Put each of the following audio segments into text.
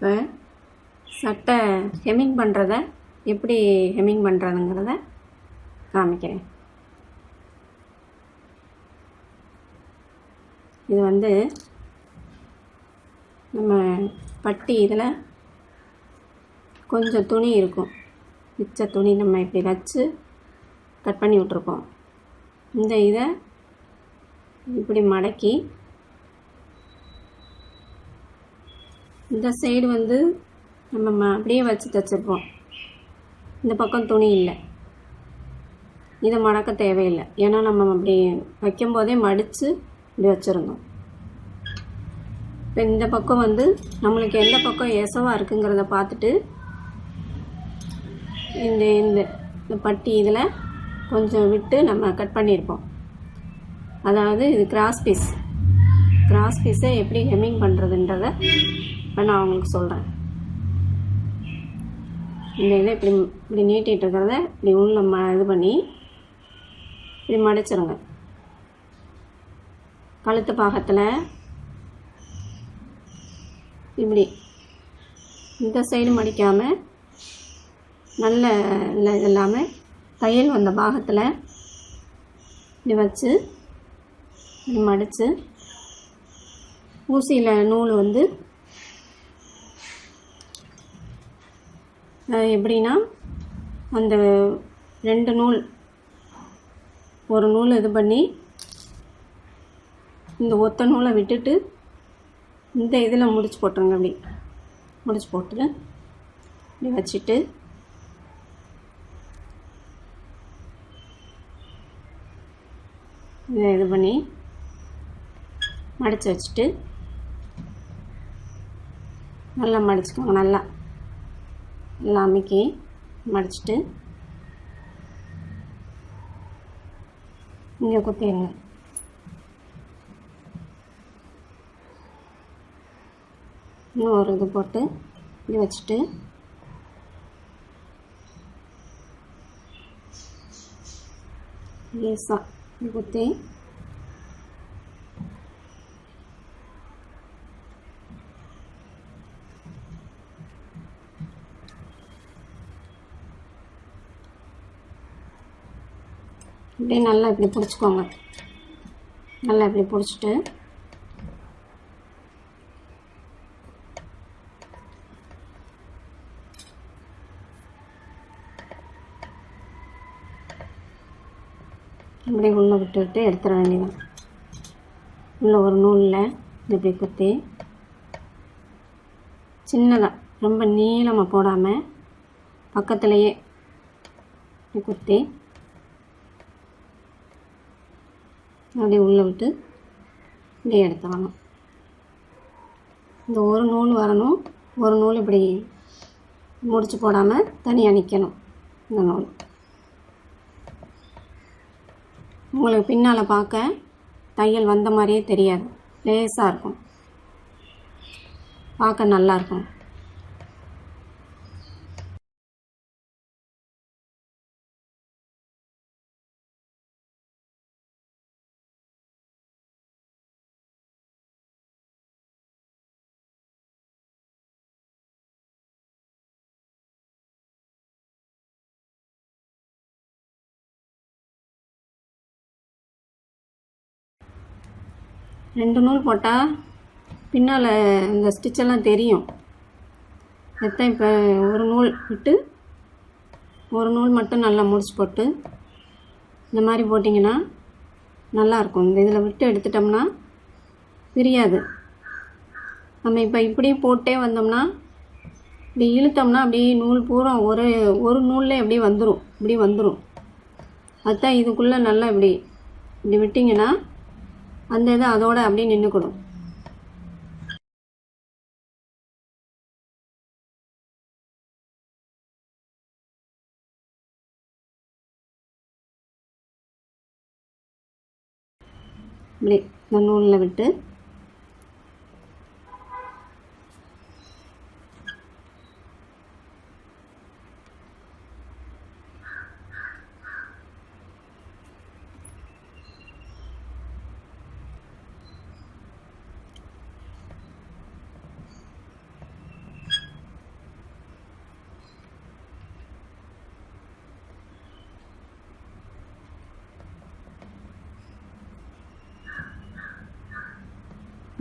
இப்போ சட்டை ஹெம்மிங் பண்ணுறத எப்படி ஹெம்மிங் பண்ணுறதுங்கிறத காமிக்கிறேன். இது வந்து நம்ம பட்டி இதில் கொஞ்சம் துணி இருக்கும், மிச்ச துணி நம்ம இப்படி வச்சு கட் பண்ணி விட்ருக்கோம். இந்த இதை இப்படி மடக்கி இந்த சைடு வந்து நம்ம அப்படியே வச்சு தைச்சிருப்போம். இந்த பக்கம் துணி இல்லை, இதை மடக்க தேவையில்லை. ஏன்னா நம்ம அப்படி வைக்கும்போதே மடித்து இப்படி வச்சுருந்தோம். இப்போ இந்த பக்கம் வந்து நம்மளுக்கு எந்த பக்கம் எசவாக இருக்குங்கிறத பார்த்துட்டு இந்த இந்த பட்டி இதில் கொஞ்சம் விட்டு நம்ம கட் பண்ணியிருப்போம். அதாவது இது கிராஸ் பீஸை எப்படி ஹெம்மிங் பண்ணுறதுன்றதை இப்போ நான் உங்களுக்கு சொல்கிறேன். இந்த இதை இப்படி நீட்டிகிட்டு இருக்கிறத இப்படி உள்ள இது பண்ணி இப்படி மடிச்சிருங்க. கழுத்து பாகத்தில் இப்படி இந்த சைடு மடிக்காமல் நல்ல இல்லை இல்லாமல் தையல் வந்த பாகத்தில் இப்படி வச்சு இப்படி மடித்து ஊசியில் நூல் வந்து எப்படின்னா அந்த 2 நூல் ஒரு நூல் இது பண்ணி இந்த ஒத்த நூலை விட்டுட்டு இந்த இதில் முடிச்சு போட்டுருங்க. அப்படி முடிச்சு போட்டு இப்படி வச்சுட்டு இதை இது பண்ணி மடித்து வச்சுட்டு நல்லா மடிச்சுக்கோங்க. நல்லா அமுக்கி மடிச்சுட்டு இங்கே குத்திடுங்க. இன்னும் ஒரு இது போட்டு இப்படி வச்சுட்டு லேசாக குத்தி இப்படி நல்லா இப்படி பிடிச்சிக்கோங்க. நல்லா இப்படி பிடிச்சிட்டு இப்படி உள்ளே விட்டுவிட்டு எடுத்துட வேண்டியதான். உள்ள ஒரு நூலில் இப்படி குத்தி சின்னதாக ரொம்ப நீளமாக போடாமல் பக்கத்துலேயே குத்தி அப்படியே உள்ளே விட்டு இப்படியே எடுத்துடணும். இந்த ஒரு நூல் வரணும், ஒரு நூல் இப்படி முடிச்சு போடாமல் தனியாக நிற்கணும். இந்த நூல் உங்களுக்கு பின்னால் பார்க்க தையல் வந்த மாதிரியே தெரியாது, லேசாக இருக்கும், பார்க்க நல்லாயிருக்கும். ரெண்டு நூல் போட்டால் பின்னால் இந்த ஸ்டிச்செல்லாம் தெரியும். எத்தான் இப்போ ஒரு நூல் விட்டு ஒரு நூல் மட்டும் நல்லா முடிச்சு போட்டு இந்த மாதிரி போட்டிங்கன்னா நல்லாயிருக்கும். இந்த இதில் விட்டு எடுத்துட்டோம்னா பிரியாது. நம்ம இப்போ இப்படி போட்டே வந்தோம்னா இப்படி இழுத்தோம்னா அப்படியே நூல் பூரா ஒரு நூல்லே அப்படியே இப்படி வந்துடும். அதுதான் இதுக்குள்ளே நல்லா இப்படி விட்டிங்கன்னா அந்த இதை அதோடு அப்படியே நின்றுக்கிடும். இப்படி இந்த நூலில் விட்டு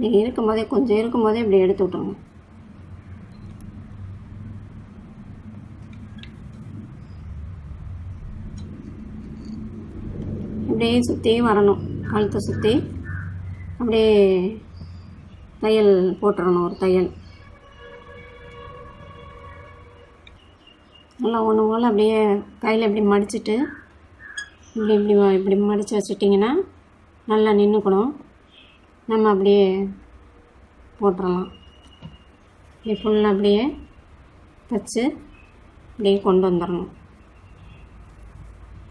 இப்படி இருக்கும்போதே கொஞ்சம் இருக்கும்போதே இப்படி எடுத்து விட்ருங்க. இப்படியே சுற்றி வரணும், கழுத்தை சுற்றி அப்படியே தையல் போட்டுறணும். ஒரு தையல் நல்லா ஒன்று போல் அப்படியே கையில் இப்படி மடிச்சுட்டு இப்படி மடித்து வச்சுட்டிங்கன்னா நல்லா நின்றுக்கணும். நம்ம அப்படியே போட்டுடலாம். இப்படி ஃபுல்லாக அப்படியே தைச்சு அப்படியே கொண்டு வந்துடணும்.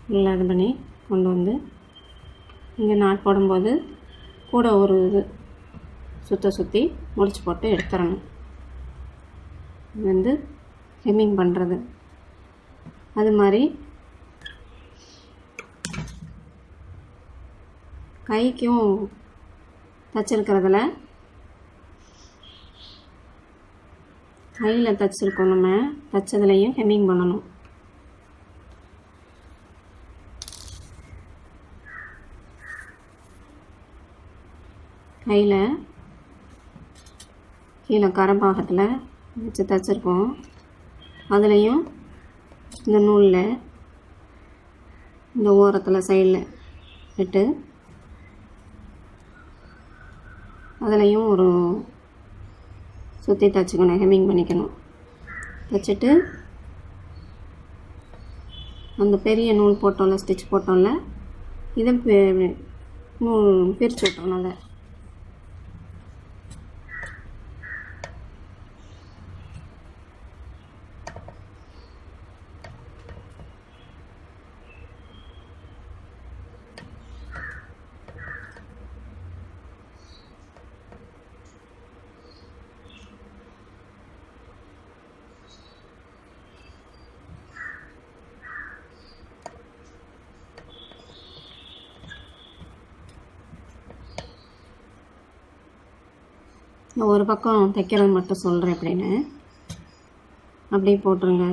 ஃபுல்லாக இது பண்ணி கொண்டு வந்து இங்கே நாட் போடும்போது கூட ஒரு இது சுற்றி முடிச்சு போட்டு எடுத்துடணும். இது வந்து ஹெம்மிங் பண்ணுறது. அது மாதிரி கைக்கும் தைச்சிருக்கிறதுல கையில் தைச்சிருக்கோம், நம்ம தைச்சதுலையும் ஹெம்மிங் பண்ணணும். கையில் கீழே கரபாகத்தில் வச்சு தைச்சிருக்கோம், அதுலேயும் இந்த நூலில் இந்த ஓரத்தில் சைடில் விட்டு அதுலேயும் ஒரு சுற்றி தைச்சிக்கணும், ஹெம்மிங் பண்ணிக்கணும். தைச்சிட்டு அந்த பெரிய நூல் போட்டோம்ல, ஸ்டிச் போட்டோம்ல, இதை நூல் பிரித்து விட்டோம். அதை ஒரு பக்கம் தைக்கிறது மட்டும் சொல்கிறேன் எப்படின்னு. அப்படியே போட்டுருங்க.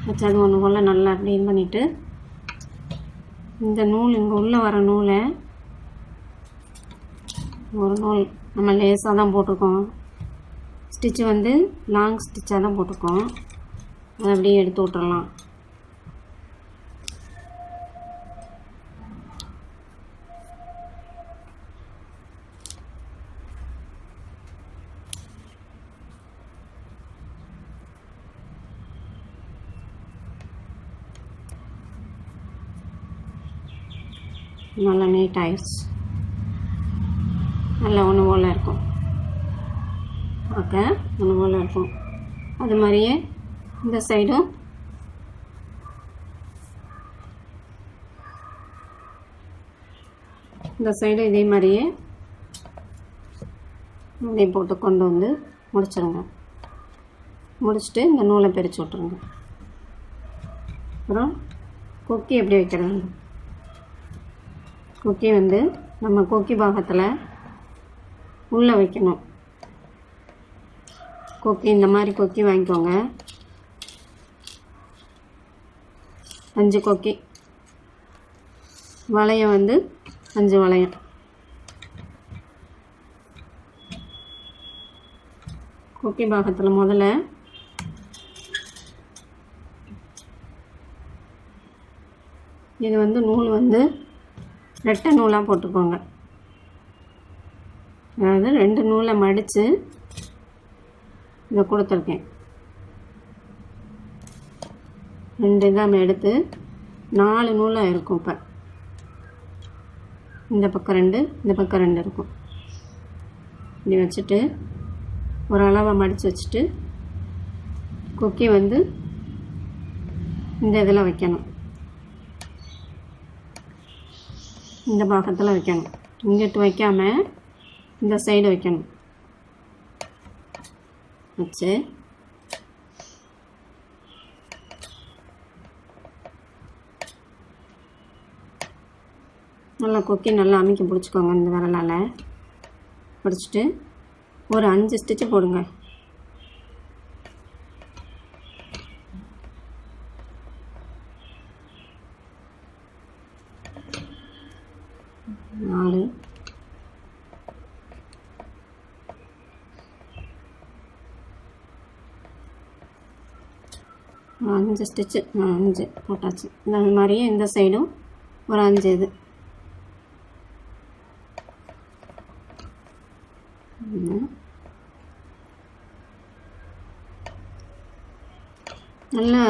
வச்சது ஒன்று போல் நல்லா க்ளீன் பண்ணிவிட்டு இந்த நூல் இங்கே உள்ளே வர நூலை ஒரு நூல் நம்ம லேஸாக தான் போட்டிருக்கோம். ஸ்டிச்சு வந்து லாங் ஸ்டிச்சாக தான் போட்டிருக்கோம். அதை அப்படியே எடுத்து விட்டுறலாம். நல்லா நீட் ஆயிடுச்சு. நல்லா ஒன்று போல் இருக்கும், பார்க்க ஒன்று போல் இருக்கும். அது மாதிரியே இந்த சைடும் இதே மாதிரியே அப்படியே போட்டு கொண்டு வந்து முடிச்சிருங்க. முடிச்சுட்டு இந்த நூலை பிரித்து விட்ருங்க. அப்புறம் கொக்கி எப்படி வைக்கிறாங்க, கொக்கி வந்து நம்ம கொக்கி பாகத்தில் உள்ளே வைக்கணும். கொக்கி இந்த மாதிரி கொக்கி வாங்கிக்கோங்க. 5 கொக்கி, வளையம் வந்து 5 வளையம். கொக்கி பாகத்தில் முதல்ல இது வந்து நூல் வந்து ரெட்டை நூலாக போட்டுக்கோங்க. அதாவது 2 நூலை மடித்து இதை கொடுத்துருக்கேன். 2 இதாக எடுத்து 4 நூலாக இருக்கும். இப்போ இந்த பக்கம் 2 இந்த பக்கம் 2 இருக்கும். இப்படி வச்சுட்டு ஒரு அளவை மடித்து வச்சுட்டு கொக்கி வந்து இந்த இதில் வைக்கணும். இந்த பாகத்தில் வைக்கணும். இங்கிட்டு வைக்காமல் இந்த சைடு வைக்கணும். வச்சு நல்லா கொக்கி நல்லா அமுக்கி பிடிச்சிக்கோங்க. இந்த விரலால் பிடிச்சிட்டு ஒரு 5 ஸ்டிச்சு போடுங்க. நாலு 5 ஸ்டிச்சு 5 போட்டாச்சு. இந்த மாதிரியே இந்த சைடும் ஒரு 5 இது நல்லா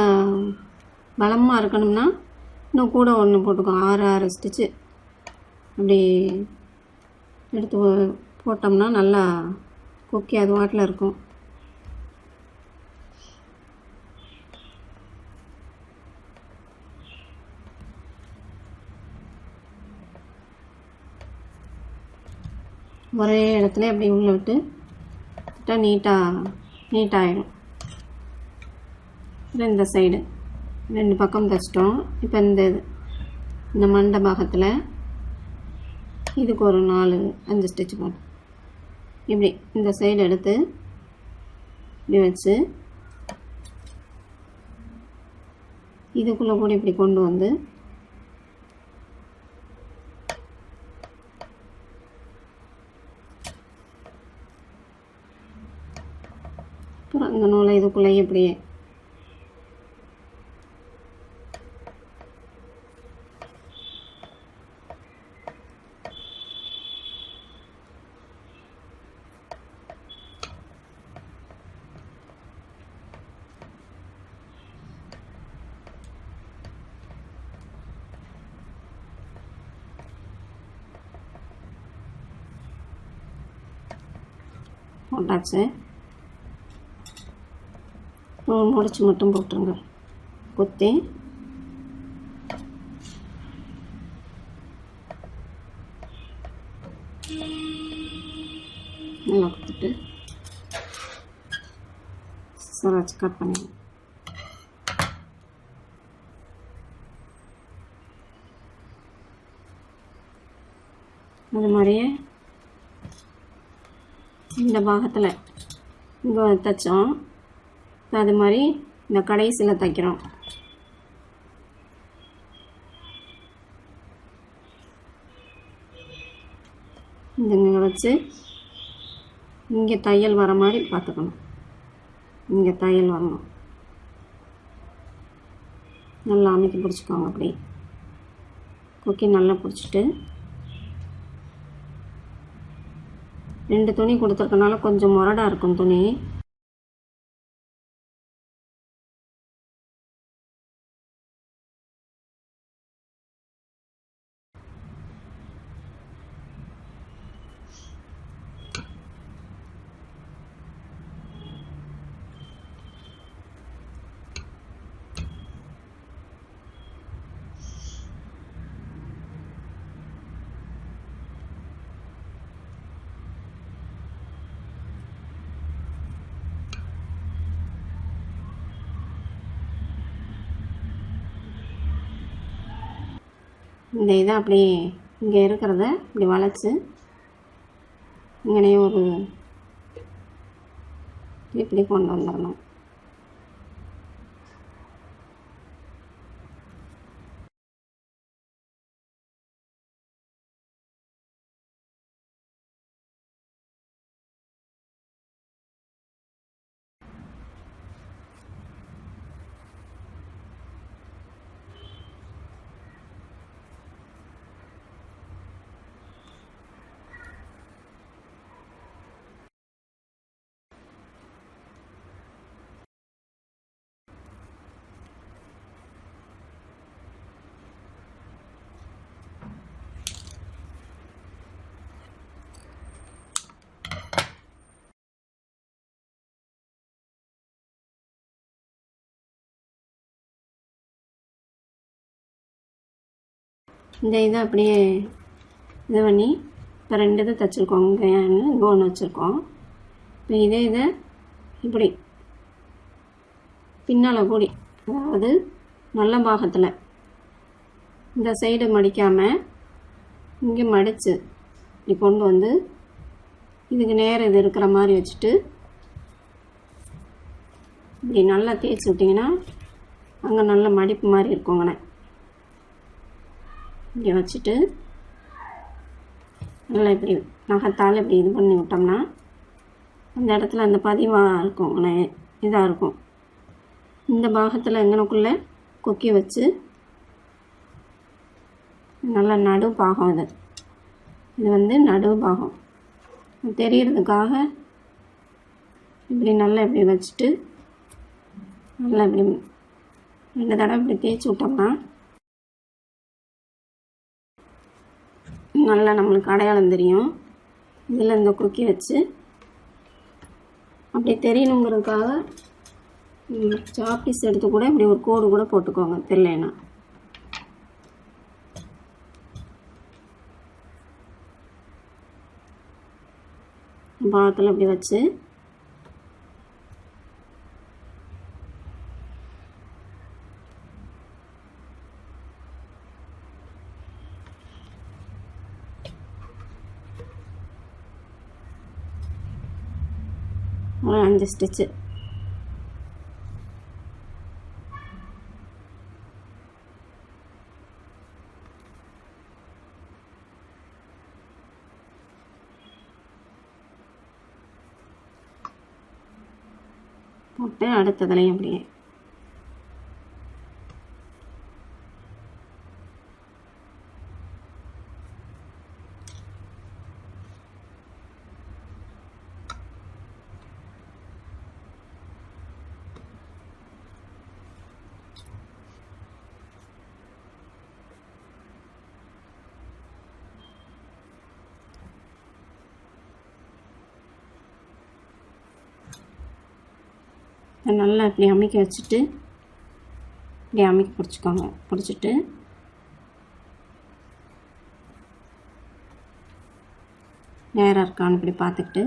பலமாக இருக்கணும்னா இன்னும் கூட ஒன்று போட்டுக்கோ. 6 ஸ்டிச்சு அப்படி எடுத்து போட்டோம்னா நல்லா கொக்கி அது வாட்டில் இருக்கும். ஒரே இடத்துல அப்படி உள்ள விட்டு நீட்டாகிடும். இந்த சைடு 2 பக்கம் தைச்சிட்டோம். இப்போ இந்த மண்டை பாகத்தில் இதுக்கு ஒரு 4-5 ஸ்டிச் போடும். இப்படி இந்த சைடு எடுத்து இப்படி வச்சு இதுக்குள்ளே கூட இப்படி கொண்டு வந்து அப்புறம் இந்த நூலை இதுக்குள்ளே இப்படியே போட்டாச்சு. முடிச்சு மட்டும் போட்டுருங்க. குத்தி நல்லா குத்திட்டு வச்சு கட் பண்ணிடுங்க. அது மாதிரியே இந்த பாகத்தில் இங்கே தைச்சோம். அது மாதிரி இந்த கடைசியில் தைக்கிறோம். இங்கே வச்சு இங்கே தையல் வர மாதிரி பார்த்துக்கணும். இங்கே தையல் வரணும். நல்லா அமைக்கி பிடிச்சிக்கோங்க. அப்படி கொக்கி நல்லா பிடிச்சிட்டு 2 துணி கொடுத்துருக்கனால கொஞ்சம் முரடாக இருக்கும் துணி. இந்த இதை அப்படியே இங்கே இருக்கிறத இப்படி வளைச்சி இங்கேயே ஒரு இப்படி கொண்டு வந்துடணும். இந்த இதை அப்படியே இது பண்ணி இப்போ 2 இது தைச்சிருக்கோம். இங்கே ஒன்று வச்சுருக்கோம். இப்போ இதை இப்படி பின்னால் கூடி, அதாவது நல்ல பாகத்தில் இந்த சைடு மடிக்காமல் இங்கே மடித்து இப்படி கொண்டு வந்து இதுக்கு நேரம் இது இருக்கிற மாதிரி வச்சுட்டு இப்படி நல்லா தேய்ச்சி விட்டிங்கன்னா அங்கே நல்ல மடிப்பு மாதிரி இருக்குங்கண்ணே. இங்கே வச்சுட்டு நல்லா இப்படி நகத்தால் இப்படி இது பண்ணி விட்டோம்னா அந்த இடத்துல அந்த பதிவாக இருக்குங்கண்ணே, இதாக இருக்கும். இந்த பாகத்தில் எங்கனக்குள்ளே கொக்கி வச்சு நல்லா நடு பாகம் இது வந்து நடு பாகம் தெரியறதுக்காக இப்படி நல்லா இப்படி வச்சுட்டு நல்லா இப்படி 2 தடவை இப்படி தேய்ச்சி விட்டோம்னா நல்லா நம்மளுக்கு அடையாளம் தெரியும். இதில் இந்த கொக்கி வச்சு அப்படி தெரியணுங்கிறதுக்காக சாப்பீஸ் எடுத்து கூட இப்படி ஒரு கோடு கூட போட்டுக்கோங்க தெரியலனா. பாகத்தில் இப்படி வச்சு ஒரு 5 ஸ்டிச்சு போட்டு அடுத்ததுலையும் அப்படியே நல்லா இப்படி அமைக்க வச்சுட்டு இப்படி அமைக்க பிடிச்சிக்கோங்க. பிடிச்சிட்டு நேராக இருக்கான்னு இப்படி பார்த்துக்கிட்டு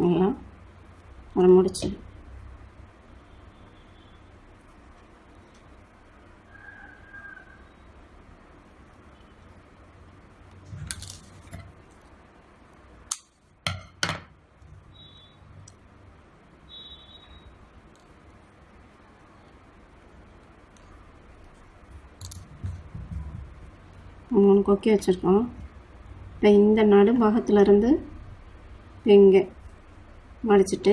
நல்லா அதை முடிச்சு கொக்கி வச்சுருக்கோம். இப்போ இந்த நடு பாகத்துலேருந்து இங்கே மடிச்சுட்டு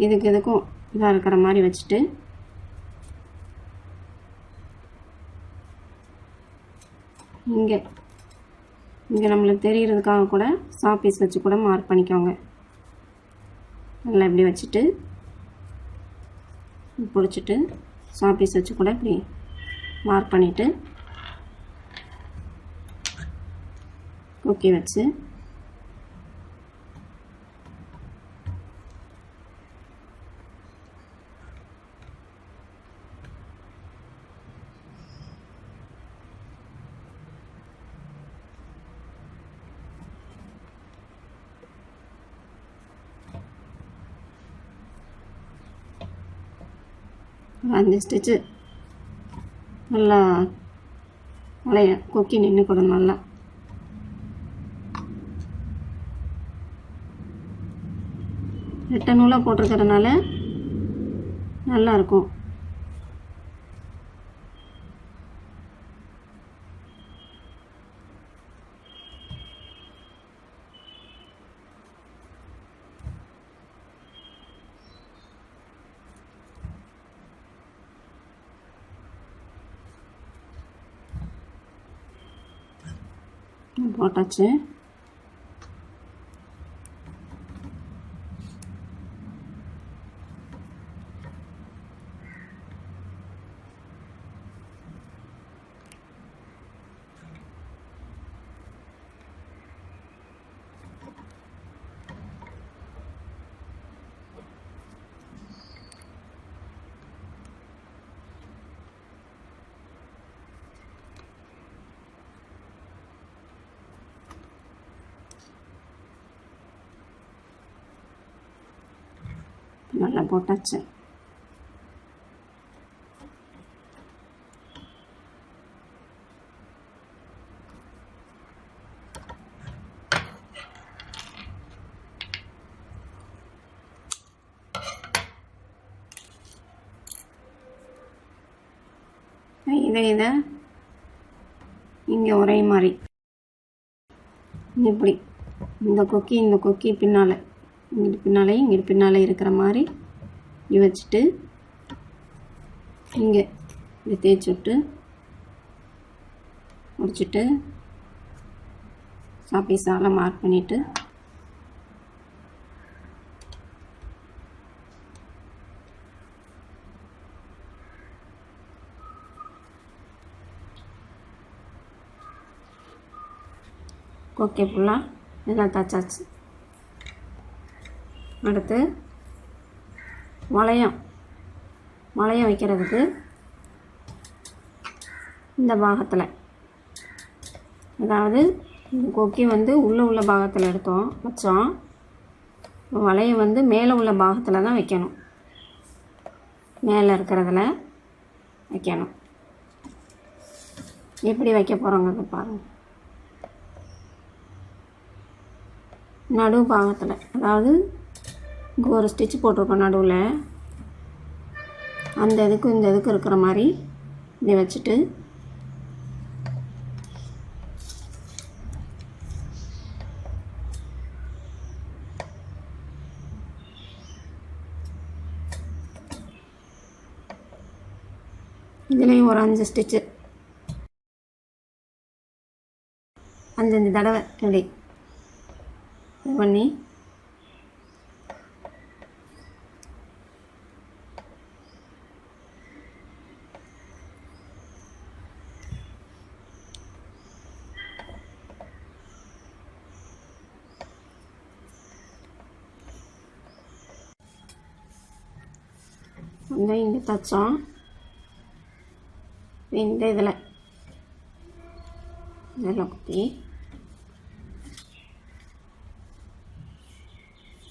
இதுக்கும் இதாக இருக்கிற மாதிரி வச்சுட்டு இங்கே நம்மளுக்கு தெரியறதுக்காக கூட சாப்பீஸ் வச்சு கூட மார்க் பண்ணிக்கோங்க. நல்லா இப்படி வச்சுட்டு பிடிச்சிட்டு சாப்பீஸ் வச்சு கூட இப்படி மார்க் பண்ணிவிட்டு கொக்கி வச்சு அந்த ஸ்டிச்சு நல்லா வளைய கொக்கி நின்றுக்கணும். நல்லா ரெட்டை நூலாக போட்டிருக்கிறதுனால நல்லாயிருக்கும். போட்டாச்சு. நல்லா போட்டாச்சு. இதை இங்கே ஒரே மாதிரி இப்படி இந்த கொக்கி பின்னால் இங்கிட்டு பின்னால் இருக்கிற மாதிரி இப்படி வச்சுட்டு இங்கே இப்படி தேய்ச்சி விட்டு முடிச்சுட்டு சாப்பீஸால் மார்க் பண்ணிவிட்டு கொக்கி ஃபுல்லாக எல்லாம் தச்சாச்சு. அடுத்து வளையம் வைக்கிறதுக்கு இந்த பாகத்தில், அதாவது இந்த கொக்கி உள்ள பாகத்தில் வச்சோம். வளையம் மேலே உள்ள பாகத்தில் தான் வைக்கணும். மேலே இருக்கிறதுல வைக்கணும். எப்படி வைக்க போகிறோங்கிறத பாருங்கள். நடு பாகத்தில், அதாவது இங்கே ஒரு ஸ்டிச் போட்டிருக்கோம் நடுவில், அந்த இதுக்கும் இந்த இதுக்கும் இருக்கிற மாதிரி இதை வச்சுட்டு இதுலேயும் ஒரு 5 ஸ்டிச்சு 5 தடவை இப்படி இது பண்ணி இங்கே தைச்சோம். இந்த இதில் குத்தி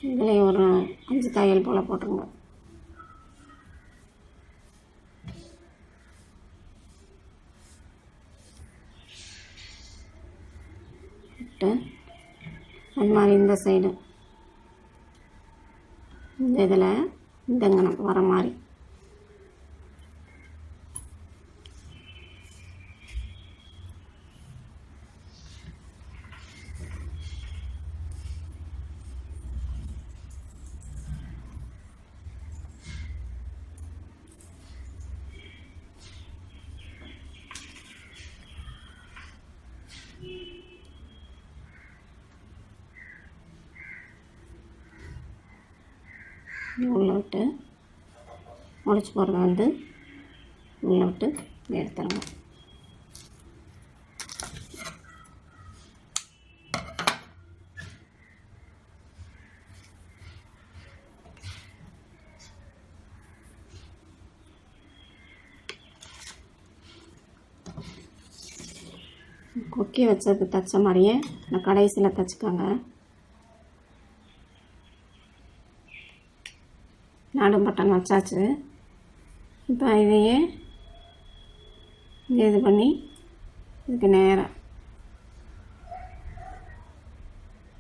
இதுலேயும் ஒரு 5 தையல் போல் போட்டுருங்க. அது மாதிரி இந்த சைடு இந்த இதில் இந்தங்கனம் வர மாதிரி உள்ளே விட்டு முளைச்சி போடுறத உள்ளே விட்டு எடுத்துருங்க. கொக்கி வச்சது தைச்ச மாதிரியே நான் கடைசியில் தைச்சிக்கோங்க. நாடும் பட்டன் வச்சாச்சு. இப்போ இதையே இது பண்ணி இதுக்கு நேராக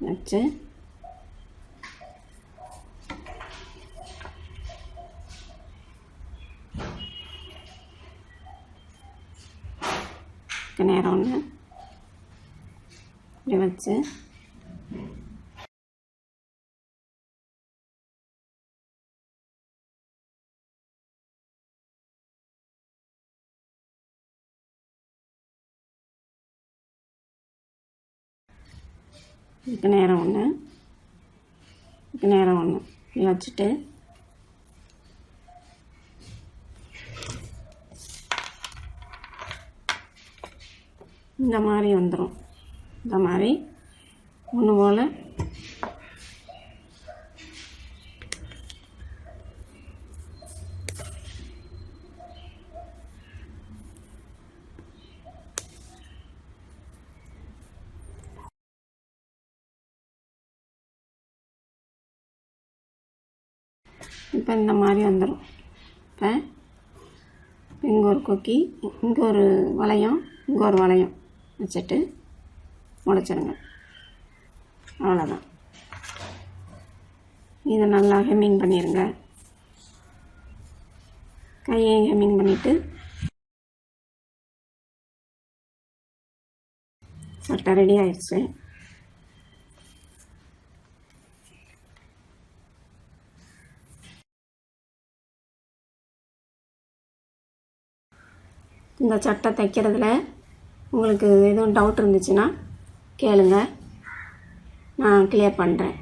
வச்சு நேரம் ஒன்று இப்படி வச்சு இதுக்கு நேரம் ஒன்று, இதுக்கு நேரம் ஒன்று இப்படி வச்சுட்டு இந்த மாதிரி வந்துடும். இந்த மாதிரி ஒன்று போல் இப்போ இந்த மாதிரி வந்துடும். இப்போ இங்கே ஒரு கொக்கி, இங்கே ஒரு வளையம், இங்கே ஒரு வளையம் வச்சுட்டு முடிச்சிடுங்க. அவ்வளோதான். இதை நல்லா ஹெம்மிங் பண்ணிடுங்க. கையை ஹெம்மிங் பண்ணிவிட்டு சட்டை ரெடி ஆயிடுச்சு. இந்த சட்டை தைக்கிறதுல உங்களுக்கு எதுவும் டவுட் இருந்துச்சுன்னா கேளுங்க, நான் கிளியர் பண்ணுறேன்.